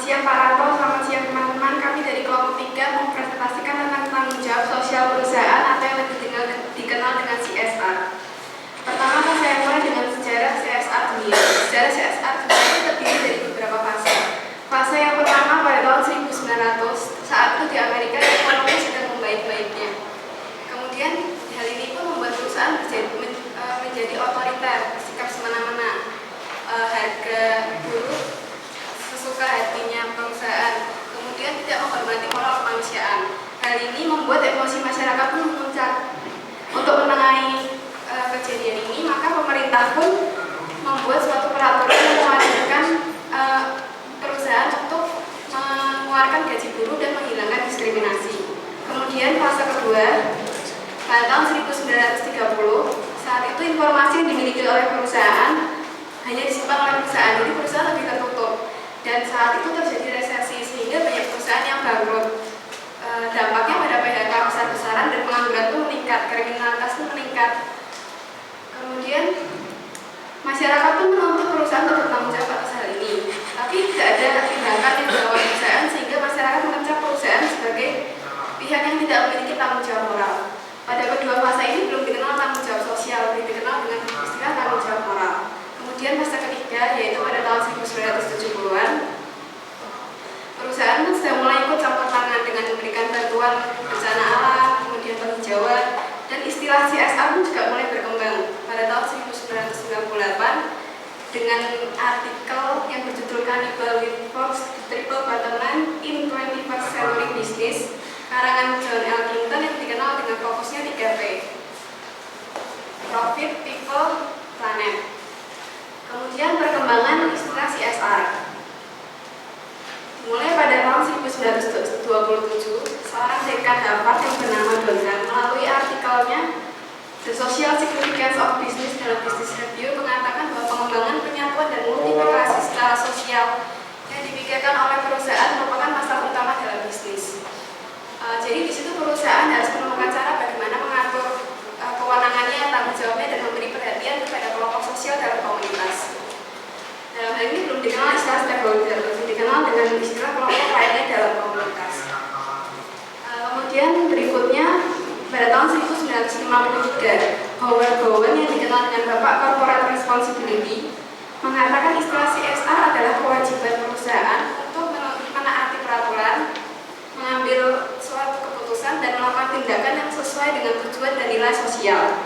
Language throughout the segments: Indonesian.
siang Pak Ranto, selamat siang teman-teman. Kami dari kelompok 3 mempresentasikan tentang tanggung jawab sosial perusahaan atau yang lebih dikenal dengan CSR. Pertama, saya mulai dengan sejarah CSR dunia. Sejarah CSR dunia itu terdiri dari beberapa fase. Fase yang pertama pada tahun 1900, saat itu di Amerika ekonomi sedang membaik-baiknya. Kemudian hal ini pun membuat perusahaan menjadi otoriter, bersikap semena-mena, harga buruh sesuka hatinya perusahaan, kemudian tidak menghormati moral kemanusiaan. Hal ini membuat emosi masyarakat pun memuncak. Untuk menengahi kejadian ini, maka pemerintah pun membuat suatu peraturan yang mewajibkan perusahaan untuk mengeluarkan gaji buruh dan menghilangkan diskriminasi. Kemudian fase kedua pada tahun 1930, saat itu informasi yang dimiliki oleh perusahaan hanya disimpan oleh perusahaan, jadi perusahaan lebih tertutup. Dan saat itu terjadi resesi sehingga banyak perusahaan yang bangkrut. Dampaknya pada PHK besar-besaran dan pengangguran itu meningkat, kriminalitas itu meningkat. Kemudian masyarakat pun menuntut perusahaan untuk bertanggung jawab atas hal ini, tapi tidak ada tindakan yang dilakukan perusahaan sehingga masyarakat mengecap perusahaan sebagai pihak yang tidak memiliki tanggung jawab moral. Pada kedua fase ini belum dikenal tanggung jawab sosial, lebih dikenal dengan istilah tanggung jawab moral. Kemudian fase ketiga yaitu pada tahun 1970-an, perusahaan sudah mulai ikut campur tangan dengan memberikan bantuan bencana alam, kemudian penghijauan, dan istilah CSR pun juga mulai berkembang. Pada tahun 1998 dengan artikel yang berjudul Cannibal Workforce, Triple Bottom Line in 21st Century Business, karangan John Elkington yang dikenal dengan fokusnya 3P: Profit, People, Planet. Kemudian perkembangan istilah CSR. Mulai pada tahun 1927, seorang dekan Harvard yang bernama Donald melalui artikelnya The Social Significance of Business dalam Business Review mengatakan bahwa pengembangan penyatuan dan multiplikasi secara sosial yang dipikirkan oleh perusahaan merupakan masalah utama dalam bisnis. Jadi di situ perusahaan harus menemukan cara bagaimana mengatur kewenangannya, tanggung jawabnya, dan memberi perhatian kepada kelompok sosial dalam komunitas. Dalam hal ini belum dikenal istilah stakeholder, belum dikenal dengan istilah kelompok lainnya dalam komunitas. Kemudian berikutnya pada tahun 1953, Howard Bowen yang dikenal dengan Bapak Corporate Responsibility mengatakan istilah CSR adalah kewajiban perusahaan untuk menaati peraturan, mengambil suatu keputusan, dan melakukan tindakan yang sesuai dengan tujuan dan nilai sosial.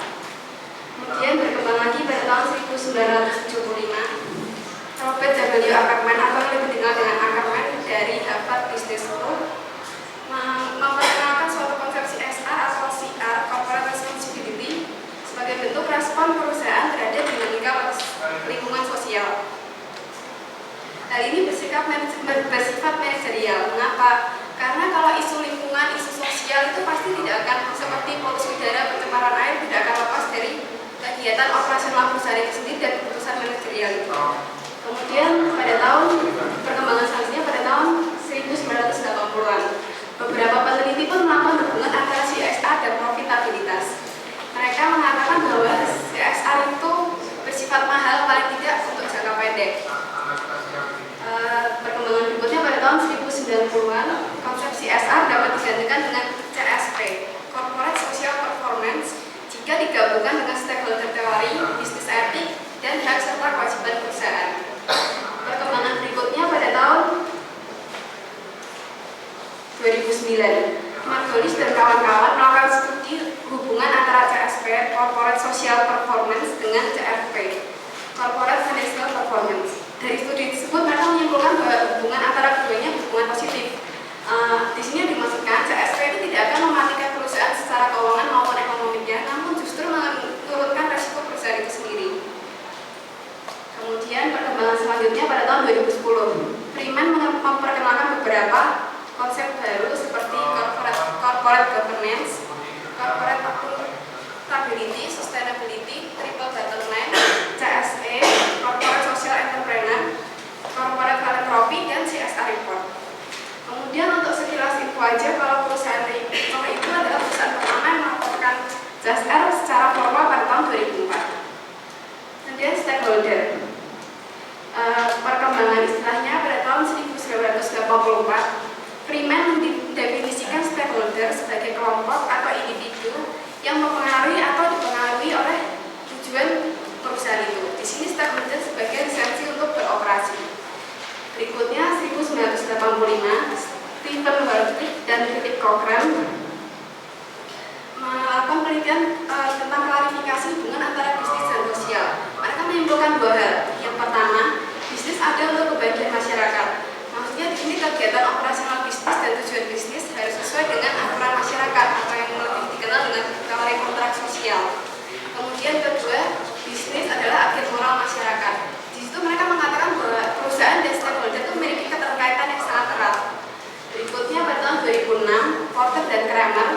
Kemudian berkembang lagi pada tahun 1975, Robert W. Ackerman atau yang lebih dikenal dengan Ackerman dari Harvard Business School memperkenalkan suatu konsep CSR atau CR, Corporate Responsibility, sebagai bentuk respon perusahaan terhadap dinamika lingkungan sosial. Hal ini bersifat manajerial. Mengapa? Karena kalau isu lingkungan, isu sosial itu pasti tidak akan seperti polusi udara, pencemaran air, tidak akan lepas dari kegiatan operasional perusahaan itu sendiri dan keputusan manajerial itu. Kemudian pada tahun perkembangan selanjutnya pada tahun 1980-an, beberapa peneliti pun melakukan hubungan antara CSR dan profitabilitas. Mereka mengatakan bahwa CSR itu bersifat mahal paling tidak untuk jangka pendek. Perkembangan berikutnya pada tahun 1990-an, konsep CSR dapat digantikan dengan CSP, Corporate Social Performance, jika digabungkan dengan stakeholder teori, bisnis etik, dan hak serta kewajiban perusahaan. Perkembangan berikutnya pada tahun 2009, Margolis dan kawan-kawan melakukan studi hubungan antara CSP, Corporate Social Performance, dengan CFP, Corporate Financial Performance. Dari studi tersebut mereka menyimpulkan bahwa hubungan antara keduanya hubungan positif. Di sini dimaksudkan CSP itu tidak akan mematikan perusahaan secara keuangan maupun ekonominya, namun justru menurunkan resiko perusahaan itu sendiri. Kemudian perkembangan selanjutnya pada tahun 2010, Freeman memperkenalkan beberapa konsep baru seperti corporate governance, corporate accountability, sustainability, triple bottom line, CSE, corporate social entrepreneur, corporate philanthropy, dan CSR report. Kemudian untuk sekilas info aja, kalau perusahaan Ripple itu adalah perusahaan pertama yang melaporkan CSR secara formal pada tahun 2004. Kemudian stakeholder, perkembangan istilahnya pada tahun 1990 yang mempengaruhi atau dipengaruhi oleh tujuan perusahaan itu. Di sini stakeholder sebagai lisensi untuk beroperasi. Berikutnya 1985, Stephen Waldwick dan Philip Cochrane melakukan penelitian tentang klarifikasi hubungan antara bisnis dan sosial. Mereka menyimpulkan dua hal. Yang pertama, bisnis ada untuk kebaikan masyarakat. Maksudnya di sini kegiatan operasional bisnis dan tujuan bisnis harus sesuai dengan aturan masyarakat atau yang lebih dikenal dengan teori kontrak sosial. Kemudian kedua, bisnis adalah agen moral masyarakat. Di situ mereka mengatakan bahwa perusahaan dan stakeholder itu memiliki keterkaitan yang sangat erat. Berikutnya pada tahun 2006, Porter dan Kramer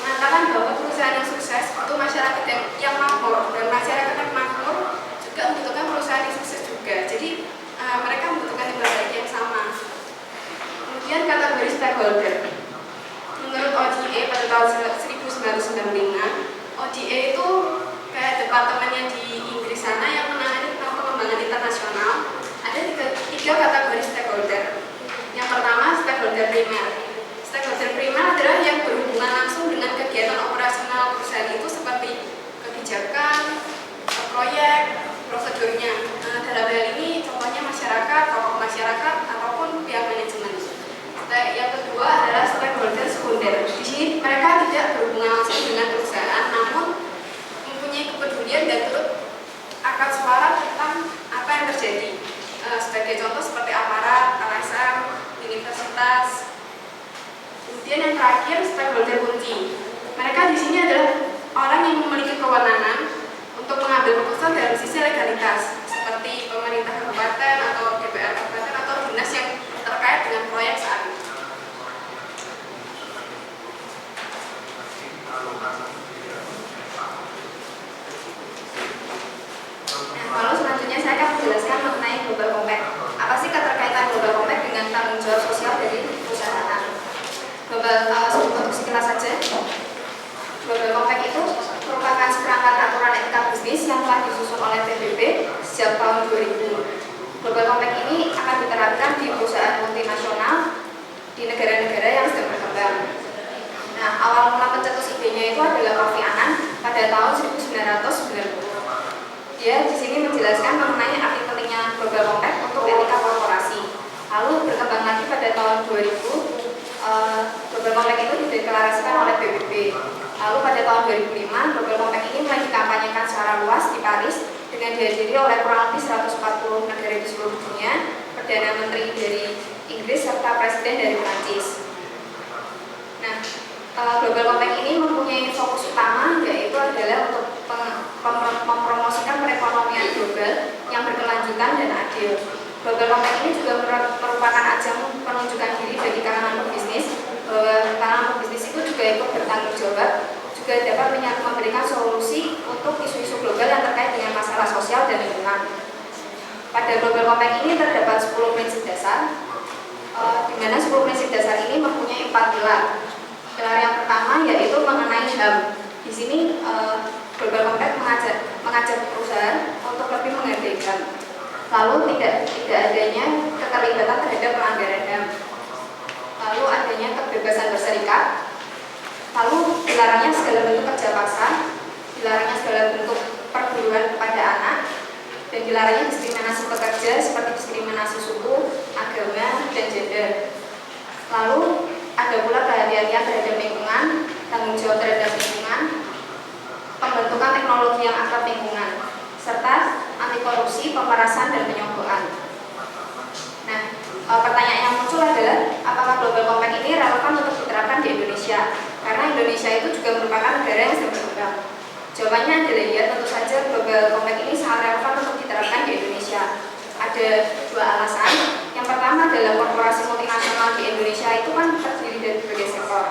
mengatakan bahwa perusahaan yang sukses butuh masyarakat yang makmur, dan masyarakat yang makmur juga membutuhkan perusahaan yang sukses juga. Jadi mereka membutuhkan ibadah yang sama. Kemudian kategori stakeholder. Menurut OGA pada tahun 1995, OGA itu kayak departemennya di Inggris sana yang menangani tentang pengembangan internasional. Ada tiga kategori stakeholder. Yang pertama, stakeholder primer. Stakeholder primer adalah yang berhubungan langsung dengan kegiatan operasional perusahaan itu seperti kebijakan, proyek, prosedurnya. Dalam hal ini contohnya masyarakat, tokoh masyarakat, ataupun pihak manajemen. Yang kedua adalah stakeholder sekunder. Di sini mereka tidak berhubungan langsung dengan perusahaan, namun mempunyai kepedulian dan turut akar suara tentang apa yang terjadi. Sebagai contoh seperti aparat, LSM, universitas. Kemudian yang terakhir, stakeholder kunci. Mereka di sini adalah orang yang memiliki kewenangan untuk mengambil keputusan dalam sisi legalitas, seperti pemerintah kabupaten atau DPR kabupaten atau dinas yang terkait dengan proyek saat ini. Nah, lalu selanjutnya saya akan menjelaskan mengenai Global Compact. Apa sih keterkaitan Global Compact dengan tanggung jawab sosial dari perusahaan? Untuk sekilas saja, Global Compact itu merupakan seperangkat aturan etika bisnis yang telah disusun oleh PBB sejak tahun 2000. Global Compact ini akan diterapkan di perusahaan multinasional di negara-negara yang sedang berkembang. Nah, awal mula pencetus idenya itu adalah Kofi Annan pada tahun 1990. Dia di sini menjelaskan mengenai arti pentingnya Global Compact untuk etika korporasi. Lalu berkembang lagi pada tahun 2000. Global Compact itu dideklarasikan oleh PBB. Lalu pada tahun 2005, Global Compact ini mulai dikampanyekan secara luas di Paris dengan dihadiri oleh kurang lebih 140 negara di seluruh dunia, Perdana Menteri dari Inggris serta Presiden dari Prancis. Nah, Global Compact ini mempunyai fokus utama yaitu adalah untuk mempromosikan perekonomian global yang berkelanjutan dan adil. Global Compact ini juga merupakan ajang penunjukan diri bagi kalangan pebisnis bahwa kalangan pebisnis itu juga ikut bertanggung jawab, juga dapat memberikan solusi untuk isu-isu global yang terkait dengan masalah sosial dan lingkungan. Pada Global Compact ini terdapat 10 prinsip dasar, di mana 10 prinsip dasar ini mempunyai 4 pilar. Pilar yang pertama yaitu mengenai HAM. Di sini Global Compact mengajak perusahaan untuk lebih menghargai HAM. Lalu tidak adanya keterlibatan terhadap pelanggaran HAM. Lalu adanya kebebasan berserikat. Lalu dilarangnya segala bentuk kerja paksa, dilarangnya segala bentuk perburuan kepada anak, dan dilarangnya diskriminasi pekerja seperti diskriminasi suku, agama, dan gender. Lalu ada pula kehati-hatian terhadap lingkungan, tanggung jawab terhadap lingkungan, pembentukan teknologi yang akrab lingkungan, serta anti korupsi, pemerasan, dan penyogok. Nah, pertanyaan yang muncul adalah apakah Global Compact ini relevan untuk diterapkan di Indonesia? Karena Indonesia itu juga merupakan negara yang sedang berkembang. Jawabannya adalah ya, tentu saja Global Compact ini sangat relevan untuk diterapkan di Indonesia. Ada dua alasan. Yang pertama adalah korporasi multinasional di Indonesia itu kan terdiri dari berbagai sektor.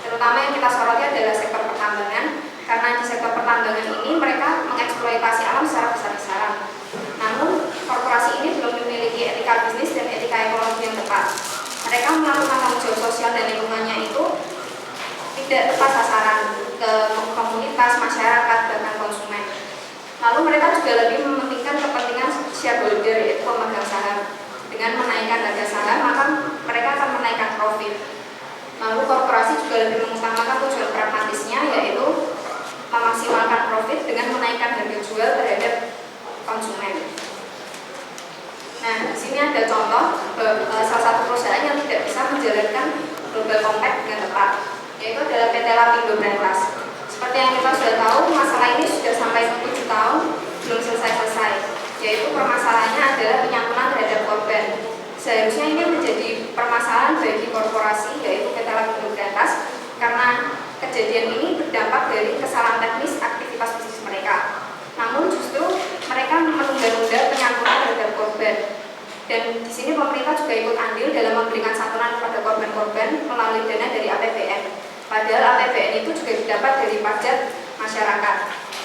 Terutama yang kita soroti adalah sektor pertambangan, karena di sektor pertambangan ini mereka mengeksploitasi alam secara besar-besaran. Namun, korporasi ini belum memiliki etika bisnis dan etika ekologi yang tepat. Mereka melakukan tanggung jawab sosial dan lingkungannya itu tidak tepat sasaran ke komunitas, masyarakat, bahkan konsumen. Lalu mereka juga lebih mementingkan kepentingan shareholder, yaitu pemegang saham. Dengan menaikkan harga saham, maka mereka akan menaikkan profit. Lalu korporasi juga lebih mengutamakan tujuan pragmatisnya, yaitu profit dengan menaikkan harga jual terhadap konsumen. Nah, di sini ada contoh salah satu perusahaan yang tidak bisa menjalankan Global Compact dengan tepat, yaitu adalah PT Lapindo Brantas. Seperti yang kita sudah tahu, masalah ini sudah sampai 7 tahun belum selesai-selesai, yaitu permasalahannya adalah penyantunan terhadap korban. Seharusnya ini menjadi permasalahan bagi korporasi, yaitu PT Lapindo Brantas, karena kejadian ini berdampak dari kesalahan teknis aktivitas bisnis mereka. Namun justru mereka menunda-nunda penyantunan terhadap korban. Dan di sini pemerintah juga ikut andil dalam memberikan santunan kepada korban-korban melalui dana dari APBN. Padahal APBN itu juga didapat dari pajak masyarakat.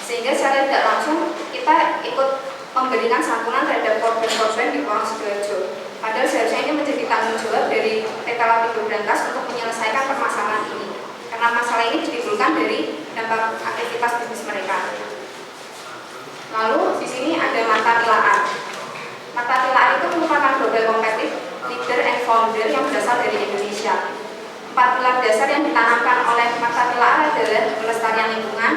Sehingga secara tidak langsung kita ikut memberikan santunan terhadap korban-korban di Porong Sidoarjo. Padahal seharusnya ini menjadi tanggung jawab dari PT Lapindo Brantas untuk menyelesaikan permasalahan ini. Karena masalah ini ditimbulkan dari dampak aktivitas bisnis mereka. Lalu di sini ada Marta Tilaar. Marta Tilaar itu merupakan global competitive leader and founder yang berasal dari Indonesia. 4 pilar dasar yang ditanamkan oleh Marta Tilaar adalah pelestarian lingkungan,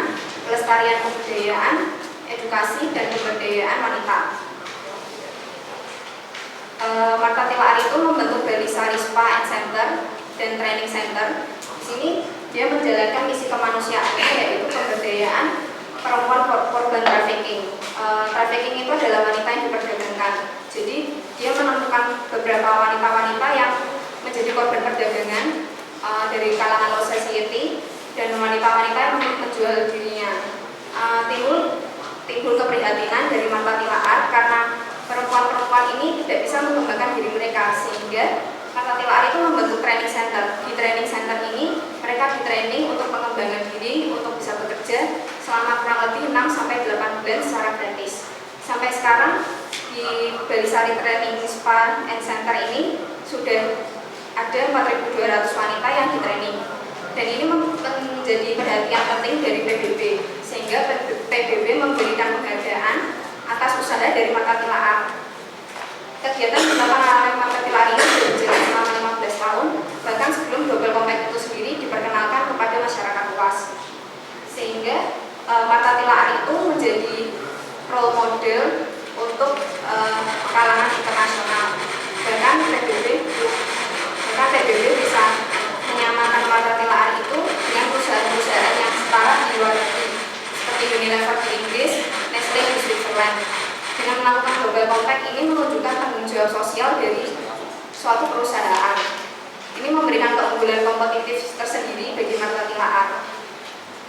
pelestarian kebudayaan, edukasi, dan pemberdayaan wanita. Marta Tilaar itu membentuk Bali Sari Spa and Center dan Training Center. Di sini dia menjalankan misi kemanusiaannya, yaitu pemberdayaan perempuan korban trafficking. Trafficking itu adalah wanita yang diperdagangkan. Jadi dia menemukan beberapa wanita-wanita yang menjadi korban perdagangan dari kalangan low society dan wanita-wanita yang menjual dirinya. Timbul keprihatinan dari Marta Tilaar karena perempuan-perempuan ini tidak bisa mengembangkan diri mereka, sehingga Marta Tilaar itu membentuk training center. Di training center ini mereka di-training untuk pengembangan diri, untuk bisa bekerja selama kurang lebih 6-8 bulan secara gratis. Sampai sekarang di Bali Sari Training Spa and Center ini sudah ada 4.200 wanita yang di-training. Dan ini menjadi perhatian penting dari PBB, sehingga PBB memberikan penghargaan atas usaha dari Marta Tilaar. Kegiatan dilakukan oleh Marta Tilaar ini sudah berjalan selama 15 tahun, bahkan sebelum Global Compact itu sendiri diperkenalkan kepada masyarakat luas. Sehingga Marta Tilaar itu menjadi role model untuk kalangan internasional. Bahkan PBB bisa menyamakan Marta Tilaar itu dengan perusahaan-perusahaan yang setara di luar negeri, seperti Unilever di Inggris, Nestle di Switzerland. Dengan melakukan Global Compact ini menunjukkan tanggung jawab sosial dari suatu perusahaan. Ini memberikan keunggulan kompetitif tersendiri bagi Marta Tilaar.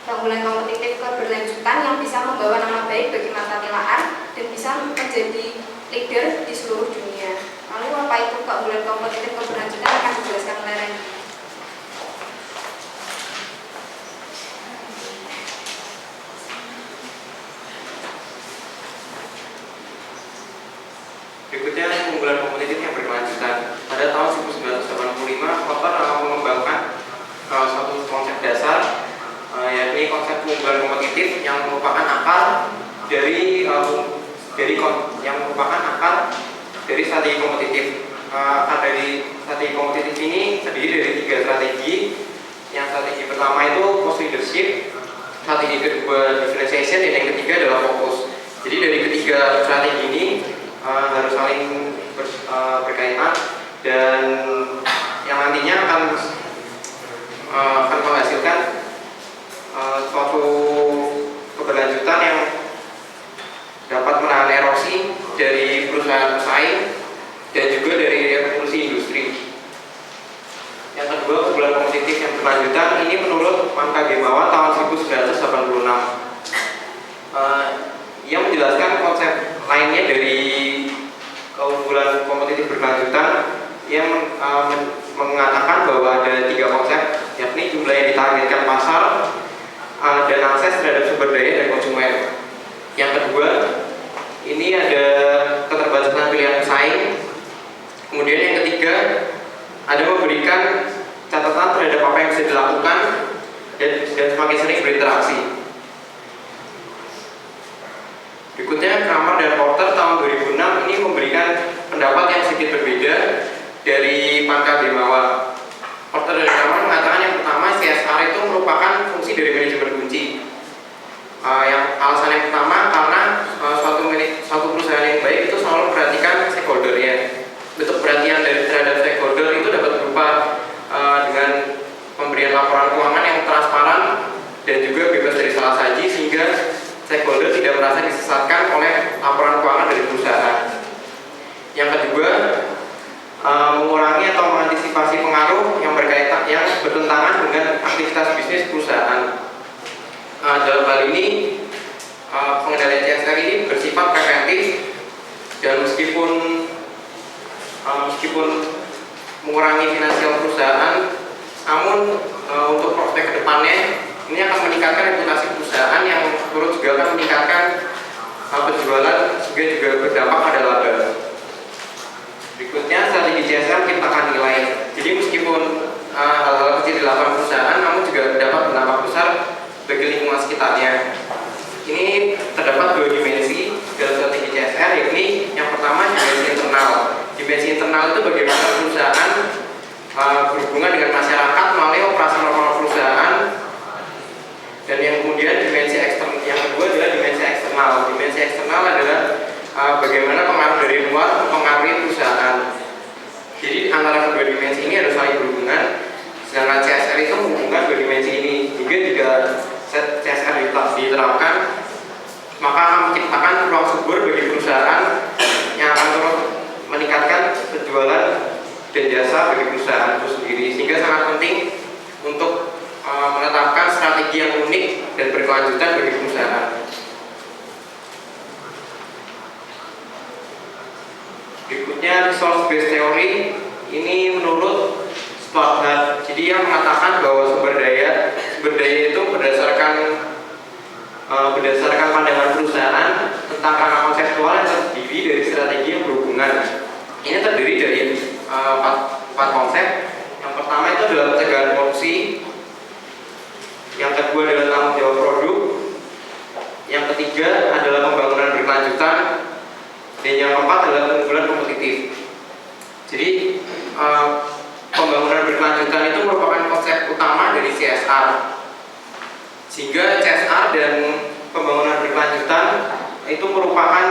Keunggulan kompetitif keberlanjutan yang bisa membawa nama baik bagi Marta Tilaar dan bisa menjadi leader di seluruh dunia. Lalu apa itu keunggulan kompetitif keberlanjutan akan dijelaskan oleh Randy. Berikutnya keunggulan kompetitif yang berkelanjutan. Pada tahun 1985, Porter mengembangkan suatu konsep dasar, yakni konsep keunggulan kompetitif yang merupakan akar dari strategi kompetitif. Akar dari strategi kompetitif ini terdiri dari 3 strategi. Yang strategi pertama itu cost leadership, strategi kedua differentiation, dan yang ketiga adalah fokus. Jadi dari ketiga strategi ini harus saling berkaitan dan yang nantinya akan menghasilkan suatu keberlanjutan yang dapat menahan erosi dari perusahaan pesaing dan juga dari revolusi industri. Yang kedua, keunggulan kompetitif yang berkelanjutan ini menurut Manka Gemawa tahun 1986. Yang menjelaskan konsep lainnya dari keunggulan kompetitif berkelanjutan yang mengatakan bahwa ada 3 konsep, yakni jumlah yang ditargetkan pasar dan akses terhadap sumber daya dan konsumen. Yang kedua, ini ada keterbatasan pilihan pesaing. Kemudian yang ketiga, ada memberikan catatan terhadap apa yang bisa dilakukan dan semakin sering berinteraksi. Berikutnya, Kramer dan Porter tahun 2006 ini memberikan pendapat yang sedikit berbeda dari Manka Gemawa. Porter dan Kramer mengatakan yang pertama, CSR itu merupakan fungsi dari manajemen kunci. Yang mengurangi finansial perusahaan, namun untuk prospek kedepannya ini akan meningkatkan reputasi perusahaan yang turut juga akan meningkatkan penjualan, juga berdampak pada laba. Berikutnya strategi CSR menciptakan nilai. Jadi meskipun hal-hal kecil dilakukan perusahaan, namun juga dapat berdampak besar bagi lingkungan sekitarnya. Ini terdapat dua dimensi dalam strategi CSR, yakni yang pertama dimensi internal. Dimensi internal itu bagaimana perusahaan berhubungan dengan masyarakat melalui operasional perusahaan, dan yang kemudian dimensi eksternal. Yang kedua adalah dimensi eksternal. Dimensi eksternal adalah bagaimana pengaruh dari luar mempengaruhi perusahaan. Jadi antara kedua dimensi ini harus saling berhubungan. Sedangkan CSR itu menghubungkan dua dimensi ini. Jika CSR diterapkan, maka akan menciptakan ruang subur bagi perusahaan yang akan terus meningkatkan penjualan dan jasa bagi perusahaan itu sendiri. Sehingga sangat penting untuk menetapkan strategi yang unik dan berkelanjutan bagi perusahaan. Berikutnya resource based theory. Ini menurut Stuart. Jadi yang mengatakan bahwa sumber daya itu berdasarkan pandangan perusahaan tentang kerangka konseptual yang terdiri dari strategi yang berhubungan. Ini terdiri dari empat konsep. Yang pertama itu adalah pencegahan korupsi. Yang kedua adalah tanggung jawab produk. Yang ketiga adalah pembangunan berkelanjutan. Dan yang keempat adalah keunggulan kompetitif. Jadi pembangunan berkelanjutan itu merupakan konsep utama dari CSR. Sehingga CSR dan pembangunan berkelanjutan itu merupakan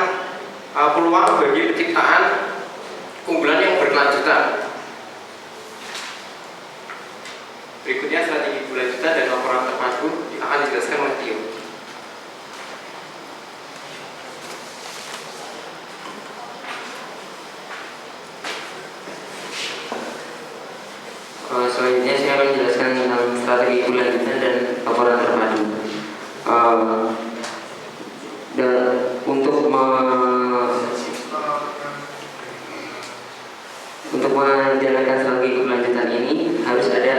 peluang bagi penciptaan keunggulan yang berkelanjutan. Berikutnya strategi keberlanjutan dan laporan terpadu akan dijelaskan oleh Tio. Selanjutnya saya akan menjelaskan tentang strategi keberlanjutan dan laporan terpadu. Dan untuk menjalankan strategi keberlanjutan ini harus ada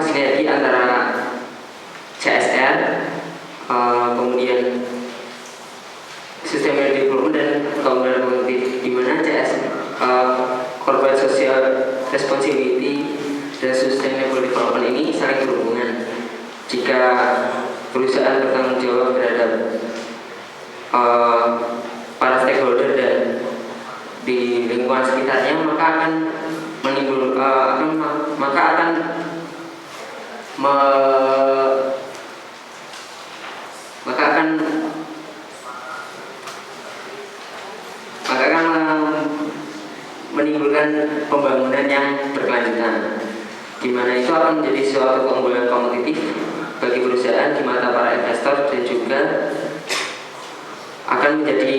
sinergi antara CSR, kemudian sustainable development dan keunggulan kompetitif, di mana corporate social responsibility dan sustainable development ini saling berhubungan. Jika perusahaan bertanggung jawab terhadap para stakeholder dan di lingkungan sekitarnya, maka akan menimbulkan pembangunan yang berkelanjutan, di mana itu akan menjadi suatu keunggulan kompetitif bagi perusahaan di mata para investor, dan juga akan menjadi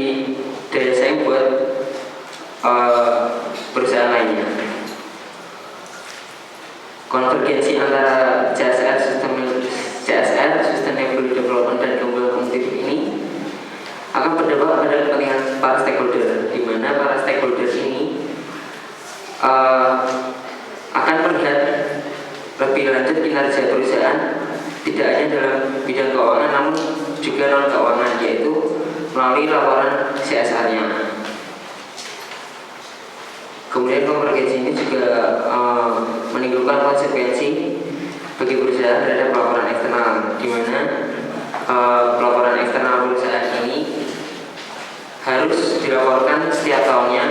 daya saing buat perusahaan lainnya. Konvergensi antara CSR, Sustainable Development dan keunggulan kompetitif ini akan berdampak pada kepentingan para stakeholder, di mana para stakeholder ini akan melihat lebih lanjut kinerja perusahaan, tidak hanya dalam bidang keuangan namun juga non keuangan, yaitu melalui laporan CSR-nya. Kemudian konvergensi ini juga menimbulkan konsekuensi bagi perusahaan terhadap laporan eksternal, di mana laporan eksternal perusahaan ini harus dilaporkan setiap tahunnya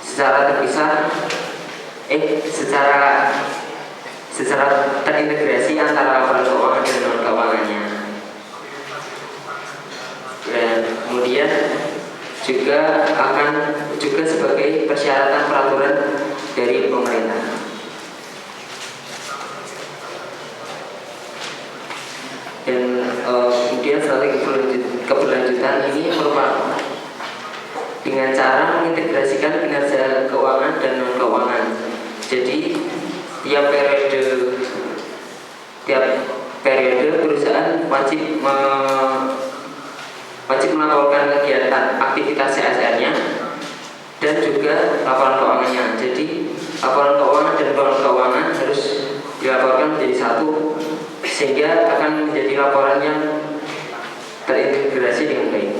secara terpisah, secara terintegrasi antara laporan keuangan dan non keuangannya. Dan kemudian juga sebagai persyaratan peraturan dari pemerintah. Dan kemudian strategi keberlanjutan ini merupakan dengan cara mengintegrasikan kinerja keuangan dan non keuangan. Jadi tiap periode perusahaan wajib melaporkan kegiatan aktivitas CSR-nya, dan juga laporan keuangannya. Jadi laporan keuangan dan laporan keuangan harus dilaporkan menjadi satu sehingga akan menjadi laporan yang terintegrasi dengan baik.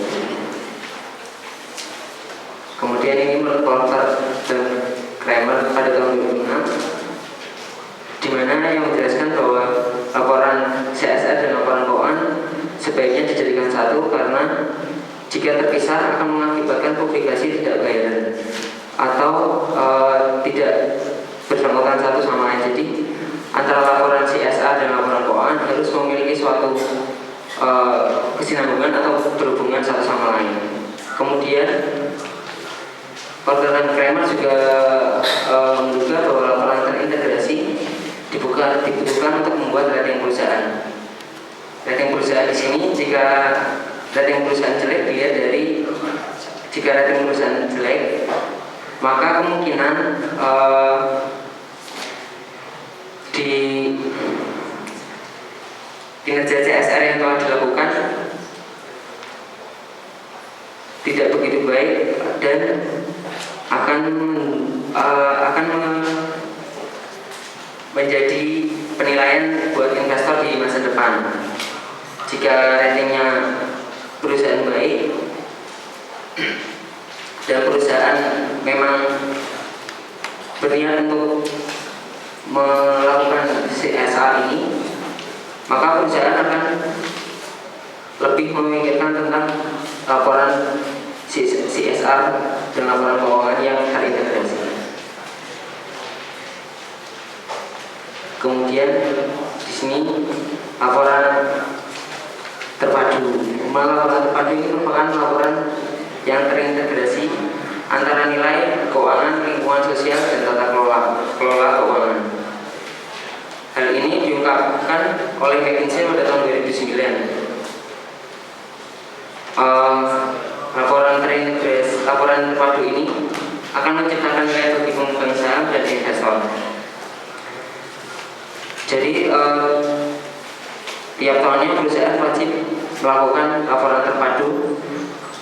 Kemudian ini menurut Porter dan Kramer pada tahun 2006, di mana yang menjelaskan bahwa laporan CSR dan laporan keuangan sebaiknya dijadikan satu karena jika terpisah akan mengakibatkan publikasi tidak bayaran atau tidak bersangkutan satu sama lain. Jadi antara laporan CSR dan laporan keuangan harus memiliki suatu kesinambungan atau berhubungan satu sama lain. Kemudian Porter dan Kramer juga menduga bahwa laporan terintegrasi dibutuhkan untuk membuat rating perusahaan. Rating perusahaan di sini, jika rating perusahaan jelek dilihat dari jika rating perusahaan jelek, maka kemungkinan di kinerja CSR yang telah dilakukan tidak begitu baik dan akan menjadi penilaian buat investor di masa depan. Jika ratingnya perusahaan baik dan perusahaan memang berniat untuk melakukan CSR ini, maka perusahaan akan lebih memikirkan tentang laporan CSR dan laporan keuangan yang terintegrasi. Kemudian di sini laporan terpadu. Laporan terpadu ini merupakan laporan yang terintegrasi antara nilai keuangan, lingkungan sosial, dan tata kelola keuangan. Hal ini diungkapkan oleh McKinsey pada tahun 2009. Laporan terpadu ini akan menciptakan nilai bagi pemegang saham dan investor. Jadi tiap tahunnya perusahaan wajib melakukan laporan terpadu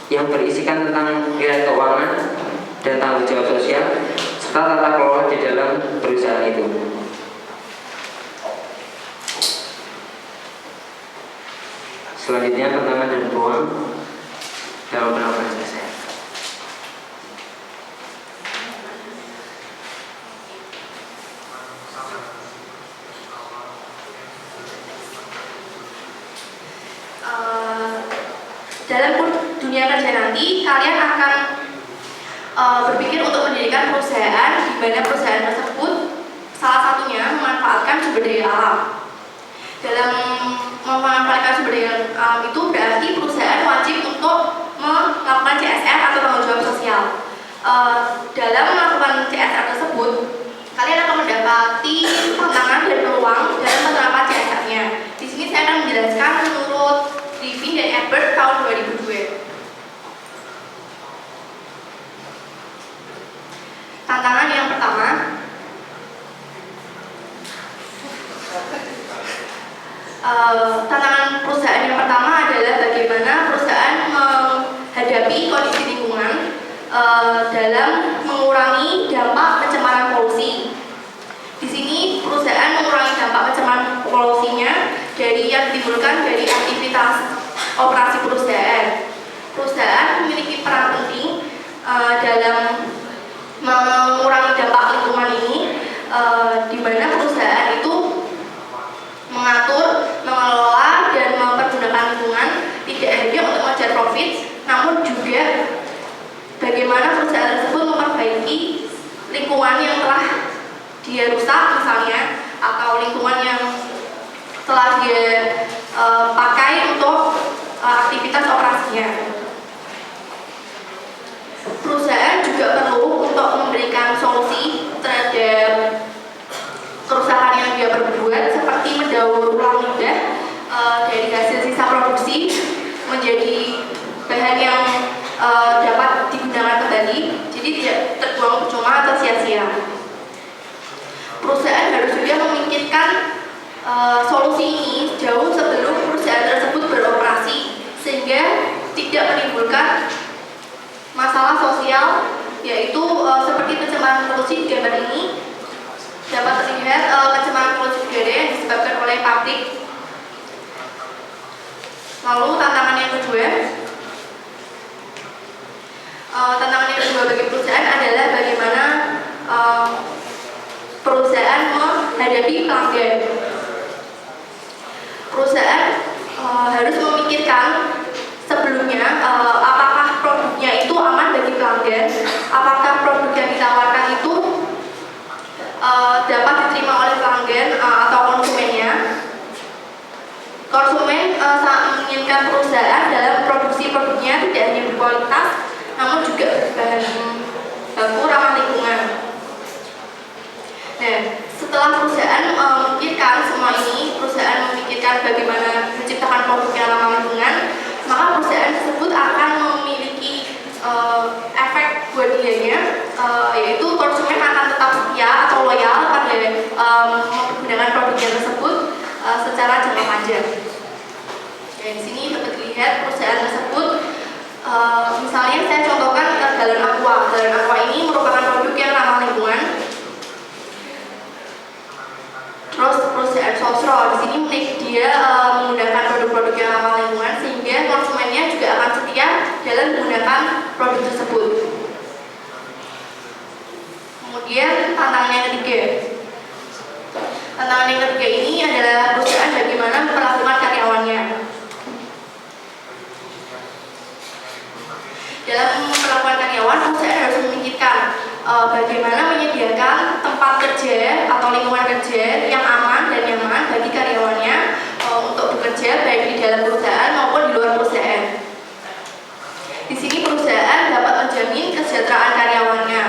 yang berisikan tentang nilai keuangan dan tanggung jawab sosial serta tata kelola di dalam perusahaan itu. Selanjutnya tantangan dan peluang dalam penerapan CSR. Dalam dunia kerja nanti, kalian akan berpikir untuk mendirikan perusahaan di mana perusahaan tersebut salah satunya memanfaatkan sumber daya alam. Dalam memanfaatkan sumber daya alam itu berarti perusahaan wajib untuk melakukan CSR atau tanggung jawab sosial. Dalam melakukan CSR tersebut, kalian akan mendapati tantangan dan peluang dalam penerapan CSR-nya. Di sini saya akan menjelaskan menurut Living dan Ebert tahun 2002. Tantangan yang pertama, tantangan perusahaan yang pertama adalah bagaimana perusahaan menghadapi kondisi lingkungan dalam mengurangi dampak pencemaran polusi. Di sini perusahaan mengurangi dampak pencemaran polusinya dari yang ditimbulkan dari aktivitas operasi perusahaan. Perusahaan memiliki peran penting dalam mengurangi dampak lingkungan ini, di mana perusahaan itu mengatur, mengelola, dan mempergunakan lingkungan tidak hanya untuk mengejar profit, namun juga bagaimana perusahaan tersebut memperbaiki lingkungan yang telah dia rusak misalnya, atau lingkungan yang telah dia pakai untuk aktivitas operasinya. Perusahaan juga perlu untuk memberikan solusi terhadap kerusakan yang dia perbuat, seperti mendaur ulang limbah dari hasil sisa produksi menjadi bahan yang dapat digunakan kembali, jadi tidak terbuang percuma atau sia-sia. Perusahaan harus juga memikirkan solusi ini jauh sebelum perusahaan tersebut beroperasi, sehingga tidak menimbulkan masalah sosial, yaitu pabrik. Lalu tantangan yang kedua bagi perusahaan adalah bagaimana perusahaan menghadapi pelanggan. Perusahaan harus memikirkan sebelumnya apakah produknya itu aman bagi pelanggan, apakah produk yang ditawarkan itu dapat diterima oleh pelanggan atau konsumennya. Konsumen sangat menginginkan perusahaan dalam produksi produknya tidak hanya berkualitas, namun juga berbahan baku ramah lingkungan. Nah, setelah perusahaan memikirkan semua ini, perusahaan memikirkan bagaimana menciptakan produk yang ramah lingkungan, maka perusahaan tersebut akan memiliki efek buat dianya, yaitu konsumen akan tetap setia atau loyal pada menggunakan produknya tersebut secara jangka panjang. Dan di sini dapat dilihat perusahaan tersebut, misalnya saya contohkan galon aqua. Galon aqua ini merupakan produk yang ramah lingkungan. Terus perusahaan Sosro di sini dia menggunakan produk-produk yang ramah lingkungan sehingga konsumennya juga akan setia dalam menggunakan produk tersebut. Kemudian tantangan yang ketiga. Tantangan yang ketiga ini adalah perusahaan bagaimana memperlakukan karyawannya. Dalam memperlakukan karyawan, perusahaan harus memikirkan bagaimana menyediakan tempat kerja atau lingkungan kerja yang aman dan nyaman bagi karyawannya untuk bekerja baik di dalam perusahaan maupun di luar perusahaan. Di sini perusahaan dapat menjamin kesejahteraan karyawannya.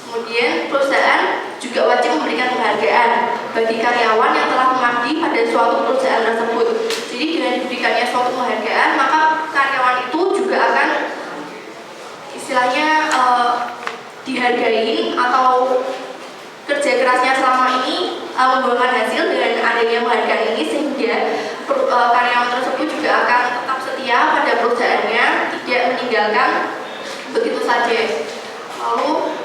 Kemudian perusahaan juga wajib memberikan penghargaan bagi karyawan yang telah mengabdi pada suatu perusahaan tersebut. Jadi dengan diberikannya suatu penghargaan, maka karyawan itu juga akan istilahnya dihargai atau kerja kerasnya selama ini membuahkan hasil dengan adanya penghargaan ini, sehingga karyawan tersebut juga akan tetap setia pada perusahaannya, tidak meninggalkan begitu saja. Lalu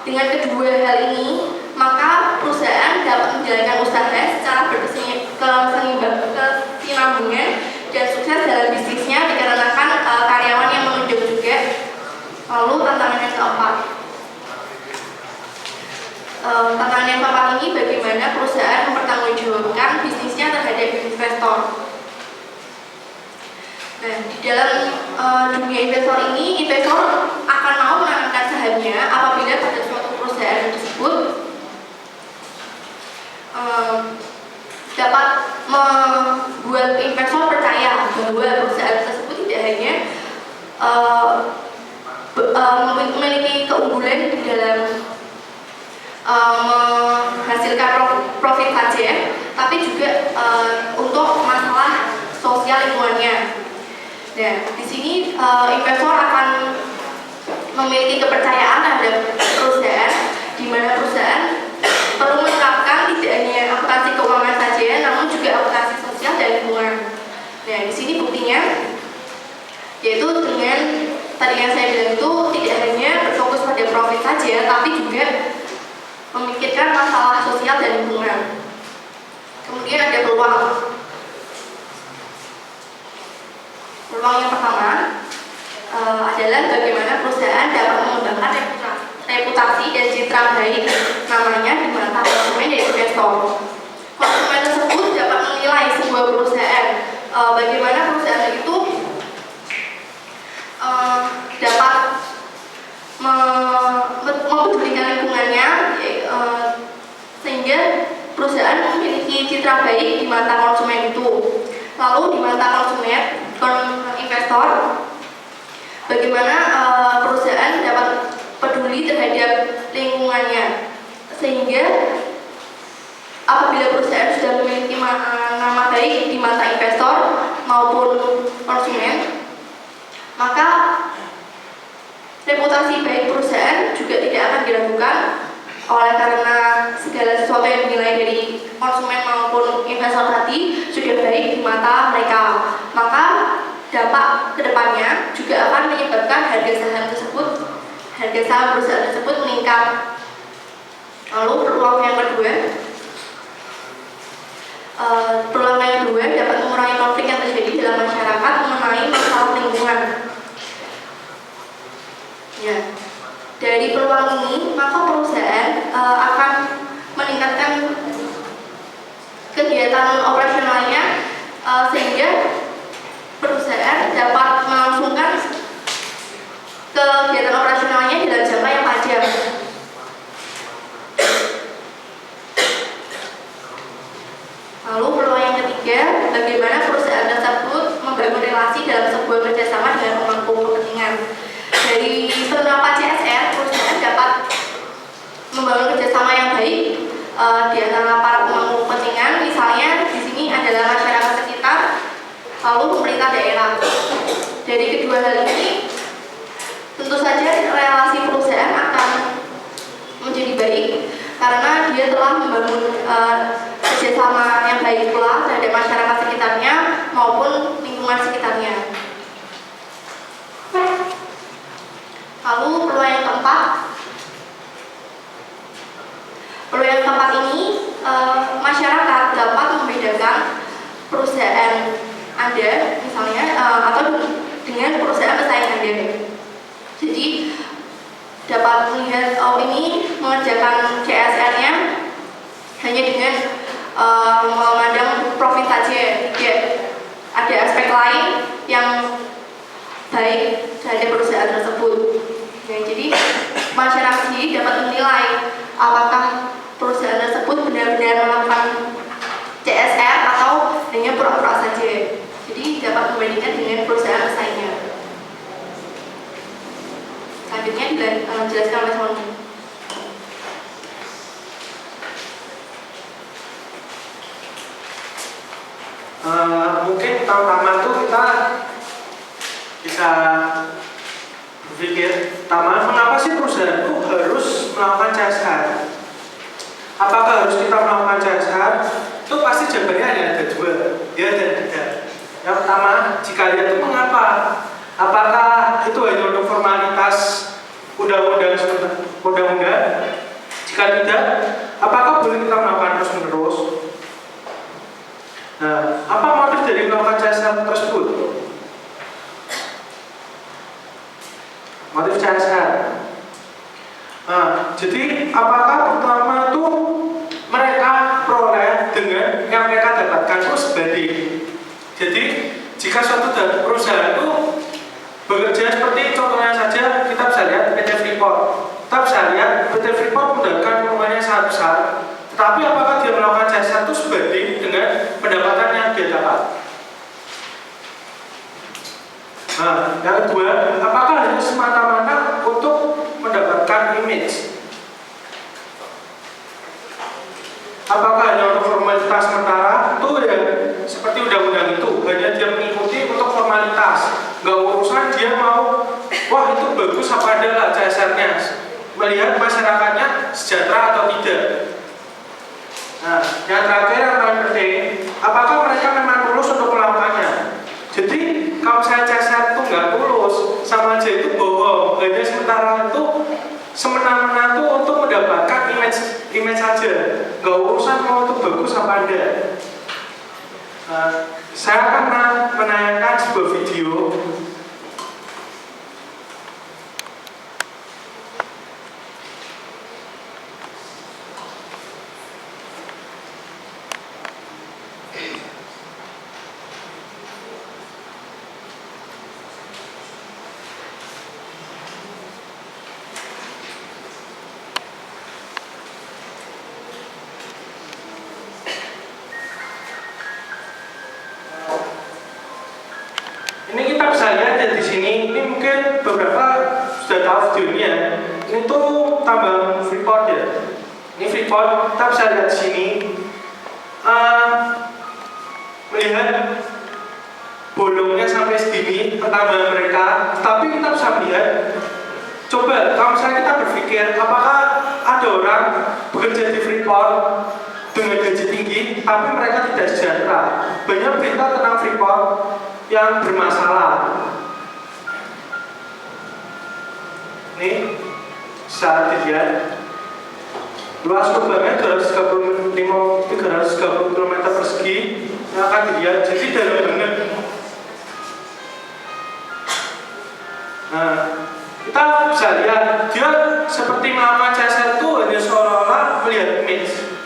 dengan kedua hal ini, maka perusahaan dapat menjalankan usaha secara berkesinambungan dan sukses dalam bisnisnya dikarenakan karyawan yang menunjuk juga. Lalu tantangan yang keempat. Tantangan yang keempat ini bagaimana perusahaan mempertanggungjawabkan bisnisnya terhadap investor. Nah, di dalam dunia investor ini, investor akan mau menanamkan sahamnya apabila pada suatu perusahaan tersebut dapat membuat investor percaya bahwa perusahaan tersebut tidak hanya memiliki keunggulan di dalam menghasilkan profit saja, tapi juga untuk masalah sosial lingkungannya. Nah, di sini investor akan memiliki kepercayaan terhadap perusahaan, di mana perusahaan perlu menerapkan tidak hanya akuntansi keuangan saja, namun juga akuntansi sosial dan lingkungan. Nah, di sini buktinya yaitu dengan tadi yang saya bilang itu tidak hanya berfokus pada profit saja, tapi juga memikirkan masalah sosial dan lingkungan. Kemudian ada peluang. Peluang yang pertama adalah bagaimana perusahaan dapat mengembangkan reputasi dan citra baik namanya di mata konsumen dan investor. Konsumen tersebut dapat menilai sebuah perusahaan, bagaimana perusahaan itu dapat mempedulikan lingkungannya, sehingga perusahaan memiliki citra baik di mata konsumen itu. Lalu di mata konsumen, investor, bagaimana perusahaan dapat peduli terhadap lingkungannya, sehingga apabila perusahaan sudah memiliki nama baik di mata investor maupun konsumen, maka reputasi baik perusahaan juga tidak akan diragukan oleh karena segala sesuatu yang dinilai dari konsumen maupun investor tadi sudah baik di mata mereka. Maka dampak kedepannya juga akan menyebabkan harga saham perusahaan tersebut meningkat. Lalu peluang yang kedua, Peluang yang kedua dapat mengurangi konflik yang terjadi dalam masyarakat mengenai masalah lingkungan. Ya, dari peluang ini maka perusahaan akan meningkatkan kegiatan operasionalnya sehingga perusahaan dapat melangsungkan kegiatan operasionalnya dalam jangka yang panjang. Lalu peluang yang ketiga, bagaimana perusahaan tersebut membangun relasi dalam sebuah kerjasama dengan pemangku kepentingan. Dari penerapan CSR, perusahaan dapat membangun kerjasama yang baik di antara para pemangku kepentingan. Misalnya di sini adalah masyarakat sekitar, lalu pemerintah daerah. Dari kedua hal ini, tentu saja relasi perusahaan akan menjadi baik karena dia telah membangun kerjasama yang baik pula terhadap masyarakat sekitarnya maupun lingkungan sekitarnya. Lalu peluang yang keempat ini masyarakat dapat membedakan perusahaan Anda misalnya atau dengan perusahaan pesaing Anda. Jadi dapat melihat ini mengerjakan CSR-nya hanya dengan memandang profit saja. Ya, ada aspek lain yang baik dari perusahaan tersebut. Ya, jadi masyarakat sendiri dapat menilai apakah perusahaan tersebut benar-benar melakukan CSR atau hanya pura-pura saja. Jadi dapat membandingkan dengan perusahaan pesaingnya. Selanjutnya dijelaskan oleh Sony. Mungkin pertama itu kita bisa berpikir pertama, mengapa sih perusahaan itu harus melakukan CSR? Apakah harus kita melakukan CSR? Itu pasti jawabannya ada dua, ya dan tidak. Yang pertama, jika ya itu mengapa? Apakah itu hanya untuk formalitas undang-undang? Jika tidak, apakah boleh kita melakukan terus-menerus? Nah, apa motif dari melakukan CSR tersebut? Motif CSR. Nah, jadi apakah pertama itu mereka peroleh dengan yang mereka dapatkan itu sebanding? Jadi jika suatu perusahaan itu bekerja seperti contohnya saja kita bisa lihat PT Freeport. Kita bisa lihat PT Freeport mendapatkan keuntungannya sangat besar. Tetapi apakah dia melakukan CSR itu sebanding dengan pendapatan yang dia dapat? Nah, yang kedua, apakah hanya semata-mata untuk mendapatkan image? Apakah hanya untuk formalitas sementara? Itu ya seperti undang-undang itu, hanya dia mengikuti untuk formalitas. Nggak urusan dia mau, wah itu bagus apa adalah CSR-nya, melihat masyarakatnya sejahtera atau tidak. Nah, yang terakhir yang paling penting, apakah mereka memang tulus untuk melakukannya? Jadi kalau saya CSR itu nggak tulus, sama aja itu bohong. Hanya sementara itu semena-mena itu untuk mendapatkan image saja, nggak urusan mau itu bagus apa enggak. Saya akan menayangkan sebuah video. Ini kita bisa lihat ya di sini. Ini mungkin beberapa sudah tahu videonya. Ini tuh tambang Freeport ya. Ini Freeport. Kita bisa lihat di sini. Melihat bolongnya sampai segini pertambangan mereka. Tapi kita bisa melihat. Coba kalau misalnya kita berpikir, apakah ada orang bekerja di Freeport dengan gaji tinggi, tapi mereka tidak sejahtera? Banyak berita tentang Freeport yang bermasalah. Ini bisa dilihat. luas lubangnya 330 km persegi yang akan dilihat, jadi dalam banget. Nah, kita bisa lihat dia seperti melakukan CSR itu hanya seolah-olah melihat image,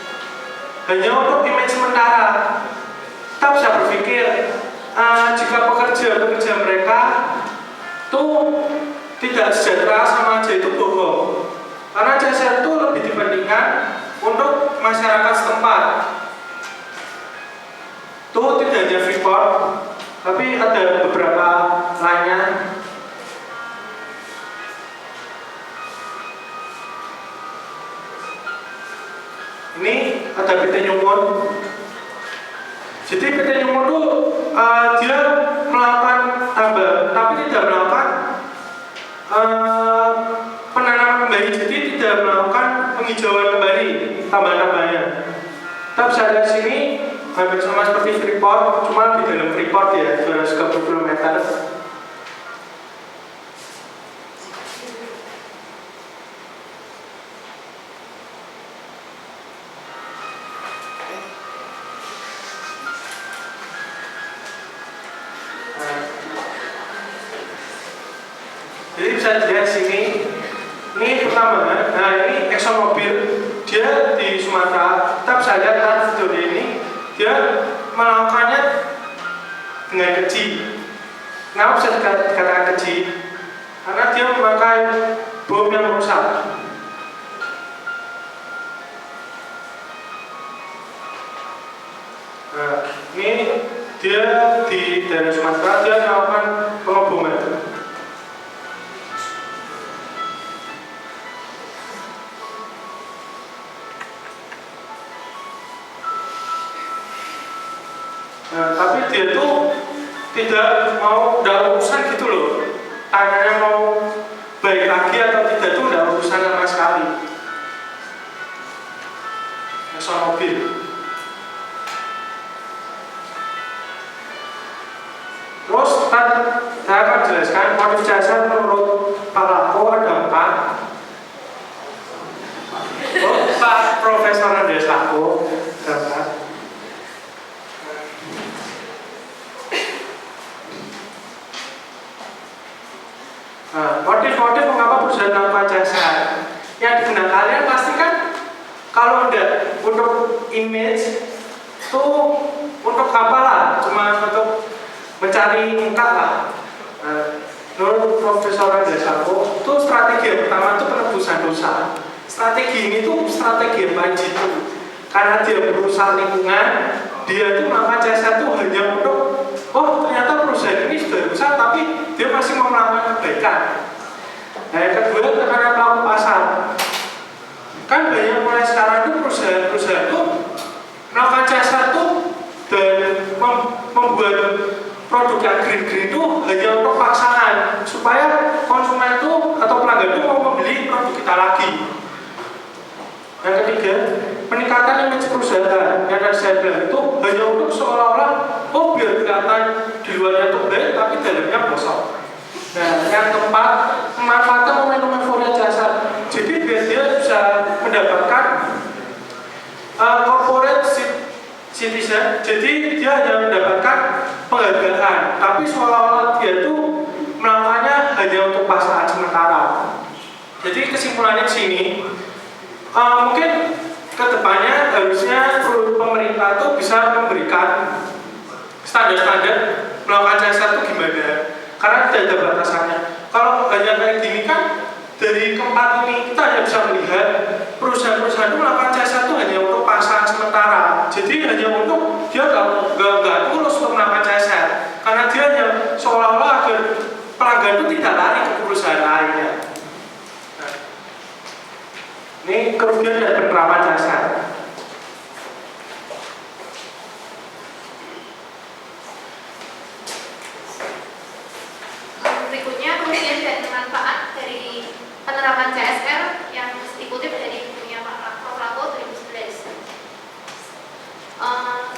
hanya untuk image sementara. Kita bisa berpikir jika pekerja mereka tuh tidak sejahtera sama aja, itu bohong. Karena CSR itu lebih dibandingkan untuk masyarakat setempat. Tuh tidak hanya Freeport, tapi ada beberapa lainnya. Ini ada PT Nyumun. Jadi PT Nyumun itu dia melakukan tambah, tapi tidak melakukan penanaman kembali. Jadi tidak melakukan penghijauan kembali tambah-tambahnya. Kita bisa lihat sini hampir sama seperti Freeport, cuma di dalam Freeport ya 230 km. Jadi bisa dilihat sini, ini pertambangan. Nah ini ExxonMobil, dia di Sumatera. Kita bisa lihat video ini, dia melakukannya dengan keji. Kenapa bisa dikatakan keji? Karena dia memakai bom yang rusak. Nah ini dia di daerah Sumatera, dia melakukan pengoboman. Nah, tapi dia tuh tidak mau, udah urusan gitu loh. Tanyanya mau baik lagi atau tidak tuh udah urusan sama sekali. ExxonMobil. Terus saya akan jelaskan motif CSR menurut Pak Lako ada 4. Pak Profesor Andreas Lako ada 4. Nah, motif-motif mengapa perusahaan melakukan CSR yang digunakan kalian pasti kan kalau enggak untuk image tuh untuk apa lah, cuma untuk mencari muka lah. Menurut Profesor Andreas Lako itu strategi yang pertama itu penebusan dosa. Strategi ini tuh strategi yang baik itu karena dia berusaha lingkungan, dia tuh melakukan CSR tuh hanya untuk ternyata perusahaan ini sudah rusak tapi dia masih mau melakukan kebaikan. Nah yang kedua karena pelaku pasar. Kan banyak mulai sekarang itu perusahaan itu melakukan CSR itu dan membuat produk yang green itu hanya untuk paksaan supaya konsumen itu atau pelanggan itu mau membeli produk kita lagi. Yang ketiga, peningkatan image perusahaan yang tadi saya bilang itu hanya untuk seolah-olah biar kelihatan di luarnya itu baik tapi dalamnya bosok. Nah, yang keempat, memanfaatkan momentum euforia jasa. Jadi biar dia bisa mendapatkan corporate citizen. Jadi dia hanya mendapatkan penghargaan, tapi seolah-olah dia itu melakukannya hanya untuk pasangan sementara. Jadi kesimpulannya di sini. Mungkin kedepannya harusnya pemerintah itu bisa memberikan standar-standar melakukan CSR itu gimana, karena tidak ada batasannya. Kalau hanya kayak gini kan dari keempat ini kita hanya bisa melihat perusahaan-perusahaan itu melakukan CSR itu hanya untuk pasangan sementara. Jadi hanya untuk dia nggak tulus untuk melakukan CSR, karena dia hanya seolah-olah agar pelanggan itu tidak lari ke perusahaan lainnya. Ini kerugian dari penerapan CSR. Berikutnya kerugian dan manfaat dari penerapan CSR yang dikutip dari bukunya Pak Prof. Lako 2011.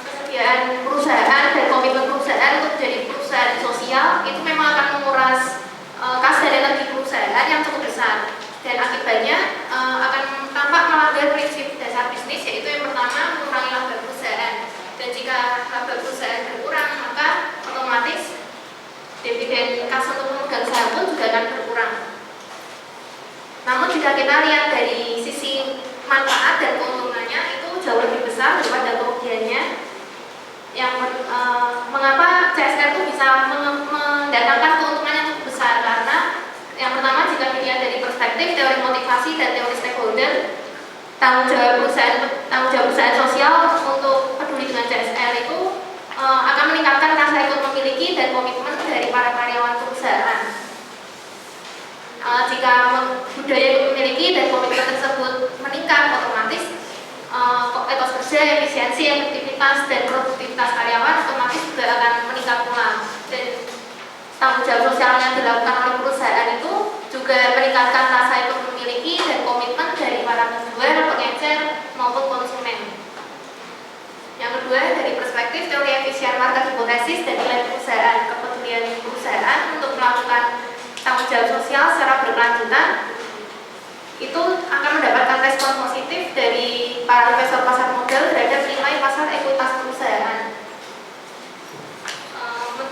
Kesediaan perusahaan dan komitmen perusahaan untuk menjadi perusahaan sosial itu memang akan menguras kas dan energi perusahaan yang cukup besar, dan akibatnya akan tampak melanggar prinsip laba perusahaan berkurang, maka otomatis dividen kas untuk pemegang saham pun juga akan berkurang. Namun jika kita lihat dari sisi manfaat dan keuntungannya itu jauh lebih besar daripada kerugiannya. Mengapa CSR itu bisa mendatangkan keuntungan yang cukup besar? Karena yang pertama, jika dilihat dari perspektif teori motivasi dan teori stakeholder, tanggung jawab perusahaan sosial untuk peduli dengan CSR itu akan meningkatkan rasa ikut memiliki dan komitmen dari para karyawan perusahaan. Jika budaya ikut memiliki dan komitmen tersebut meningkat, otomatis etos kerja, efisiensi, efektivitas, dan produktivitas karyawan otomatis juga akan meningkat pula. Dan tanggung jawab sosial yang dilakukan oleh perusahaan itu juga meningkatkan rasa ikut memiliki dan komitmen dari para penjual, pengecer, maupun konsumen. Yang kedua, dari perspektif teori efisien market hipotesis dan nilai perusahaan, kepedulian perusahaan untuk melakukan tanggung jawab sosial secara berkelanjutan itu akan mendapatkan respon positif dari para investor pasar modal terhadap nilai pasar ekuitas perusahaan.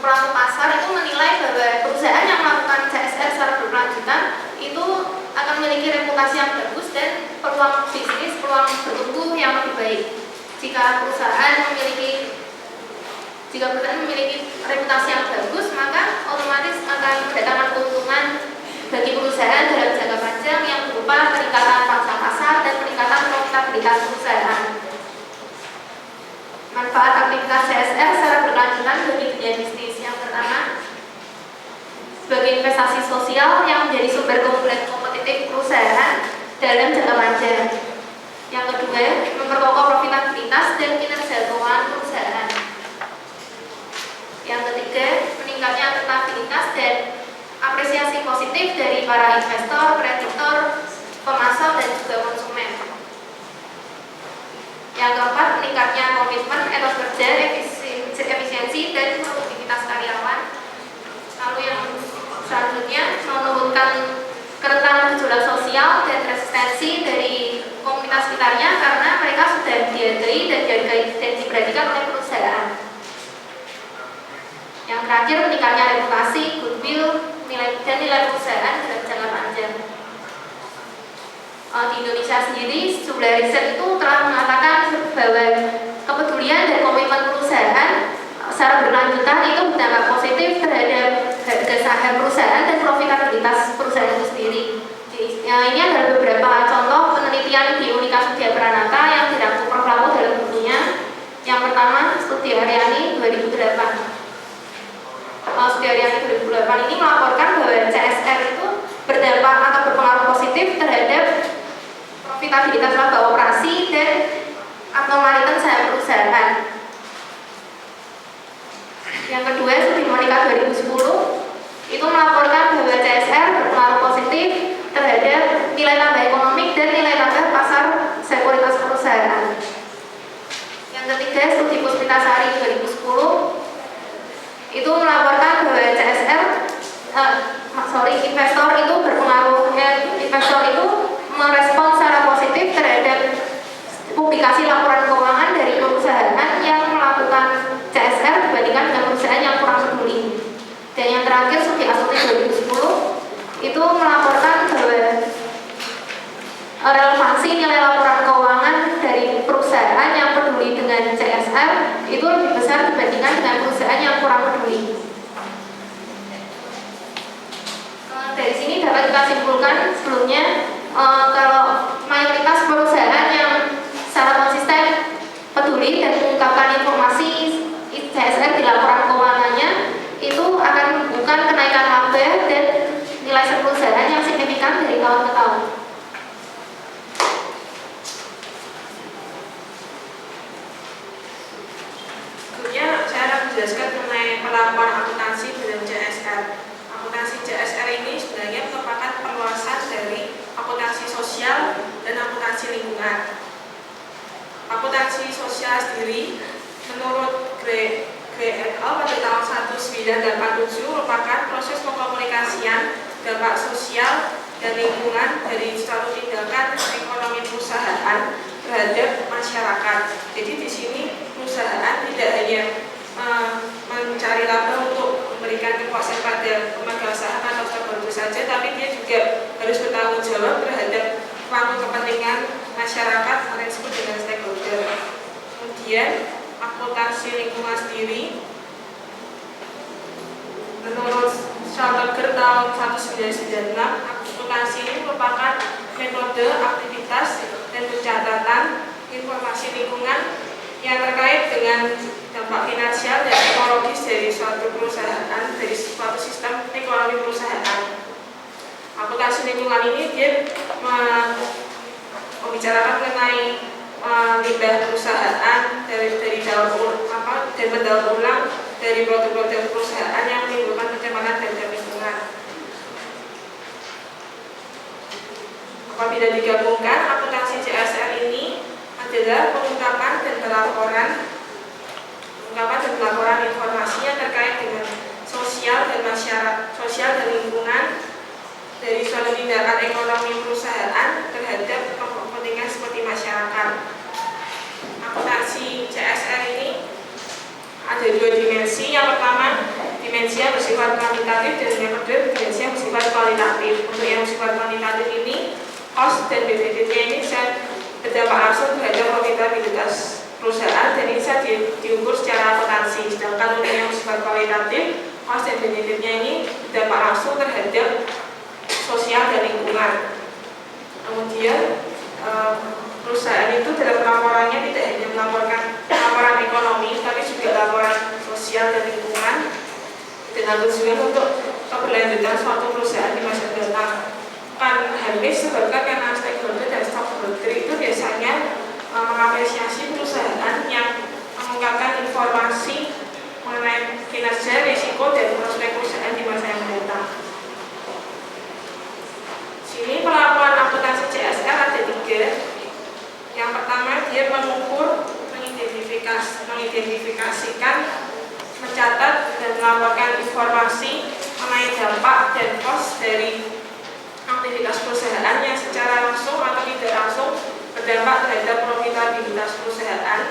Pelaku pasar itu menilai bahwa perusahaan yang melakukan CSR secara berkelanjutan itu akan memiliki reputasi yang bagus dan peluang bisnis, peluang bertumbuh yang lebih baik. Jika perusahaan memiliki reputasi yang bagus, maka otomatis akan mendatangkan keuntungan bagi perusahaan dalam jangka panjang yang berupa peningkatan pangsa pasar dan peningkatan profitabilitas perusahaan. Manfaat aktivitas CSR secara berkelanjutan bagi dunia bisnis. Yang pertama, sebagai investasi sosial yang menjadi sumber keunggulan kompetitif perusahaan dalam jangka panjang. Yang kedua, memperkokoh profitabilitas dan kinerja keuangan perusahaan. Yang ketiga, meningkatnya akuntabilitas dan apresiasi positif dari para investor, kreditor, pemasok, dan juga konsumen. Yang keempat, meningkatnya komitmen, etos kerja, efisiensi, dan produktivitas karyawan. Lalu yang selanjutnya, menurunkan kerentanan gejolak sosial dan resistensi dari komunitas sekitarnya karena mereka sudah dihargai dan diperhatikan oleh perusahaan. Yang terakhir, meningkatnya reputasi, goodwill, nilai perusahaan dalam jangka panjang. Di Indonesia sendiri, sejumlah riset itu telah mengatakan bahwa kepedulian dan komitmen perusahaan secara berkelanjutan itu berdampak positif terhadap harga saham perusahaan dan profitabilitas perusahaan itu sendiri. Ini adalah beberapa contoh penelitian di Unika Sudya Pranata yang dirangkum Prof. Lapo dalam bukunya. Yang pertama, studi Aryani 2008. Studi Aryani 2008 ini melaporkan bahwa CSR itu berdampak atau berpengaruh positif terhadap profitabilitas laba operasi dan abnormalitas saham perusahaan. Yang kedua, studi Monika 2010 itu melaporkan bahwa CSR berpengaruh positif terhadap nilai tambah ekonomik dan nilai tambah pasar sekuritas perusahaan. Yang ketiga, studi Puspitasari 2010 itu melaporkan bahwa investor itu berpengaruh, investor itu merespon secara positif terhadap publikasi laporan keuangan dari perusahaan yang melakukan CSR dibandingkan dengan perusahaan yang kurang peduli. Dan yang terakhir, studi Asuti 2010 itu melaporkan bahwa relevansi nilai laporan keuangan dari perusahaan yang peduli dengan CSR itu lebih besar dibandingkan dengan perusahaan yang kurang peduli. Dari sini dapat kita simpulkan sebelumnya kalau mayoritas perusahaan yang secara konsisten peduli dan mengungkapkan informasi CSR di laporan keuangannya itu akan membuka kenaikan laba dan nilai perusahaan yang signifikan dari tahun ke tahun. Sebelumnya saya akan menjelaskan mengenai pelaporan akuntansi dalam CSR. Akuntansi CSR ini sebenarnya merupakan perluasan dari akuntansi sosial dan akuntansi lingkungan. Akuntansi sosial sendiri menurut Gray et al. Pada tahun 1987 merupakan proses pengkomunikasian dampak sosial dan lingkungan dari suatu tindakan ekonomi perusahaan terhadap masyarakat. Jadi di sini perusahaan tidak hanya mencari laba untuk memberikan kepuasan pada pemegang saham atau stakeholder saja, tapi dia juga harus bertanggung jawab terhadap pemangku kepentingan masyarakat atau yang disebut dengan stakeholder. Kemudian akuntansi lingkungan sendiri, menurut Schallenberg tahun 1996, akuntansi ini merupakan metode, aktivitas, dan pencatatan informasi lingkungan yang terkait dengan dampak finansial dan ekologis dari suatu perusahaan, dari suatu sistem ekonomi perusahaan. Akuntansi lingkungan ini dia membicarakan mengenai limbah perusahaan dari daur ulang dari produk-produk perusahaan yang menimbulkan pencemaran terhadap lingkungan. Apabila digabungkan, akuntansi CSR ini adalah pengungkapan dan pelaporan informasi yang terkait dengan sosial dan lingkungan dari suatu tindakan ekonomi perusahaan terhadap kepentingan seperti masyarakat. Akuntansi CSR ini ada dua dimensi. Yang pertama, dimensi yang bersifat kuantitatif, dan yang kedua, dimensi yang bersifat kualitatif. Untuk yang bersifat kuantitatif ini, cost dan benefitnya ini bisa berdampak langsung terhadap profitabilitas perusahaan, dan ini bisa diukur secara akuntansi. Sedangkan untuk yang bersifat kualitatif, cost dan benefitnya ini berdampak langsung terhadap sosial dan lingkungan. Kemudian perusahaan itu dalam laporannya tidak hanya melaporkan laporan ekonomi, tapi juga laporan sosial dan lingkungan, dengan tujuan untuk keberlanjutan suatu perusahaan di masa datang. Kan habis sebabkan karena stakeholder dan stockholder itu biasanya mengapresiasi perusahaan yang mengungkapkan informasi mengenai kinerja, risiko, dan prospek perusahaan di masa yang datang. Sini pelaporan akuntansi CSR ada 3. Yang pertama, dia mengukur, mengidentifikasikan, mencatat, dan melaporkan informasi mengenai dampak dan cost dari aktivitas perusahaan yang secara langsung atau tidak langsung berdampak terhadap profitabilitas perusahaan